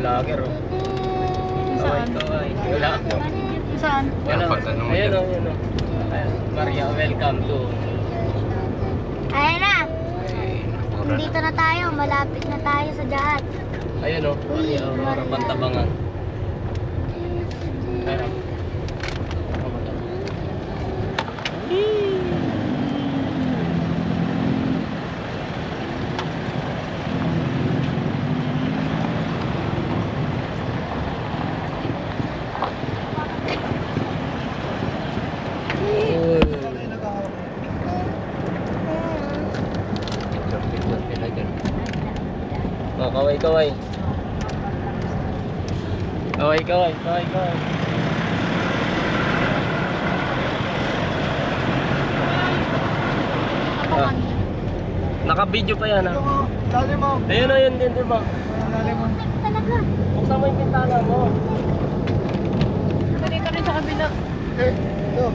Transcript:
vlogger oh. Kaway, kaway. Wala. Saan? Wala. Ayan o, yun o. Maria, welcome to. Ayan na. Dito na tayo. Malapit na tayo sa Jahat. Ayan o, Maria, Aurora, Pantabangan. Ayan o. Oh, kaway, kaway. Kaway, kaway, kaway, kaway. Ah, naka-video pa yan, ha? Dali mo. Ayun o, yun din, diba? Dali mo. Talaga. Buksan mo yung pintana mo. Dito rin sa kabila. Ito.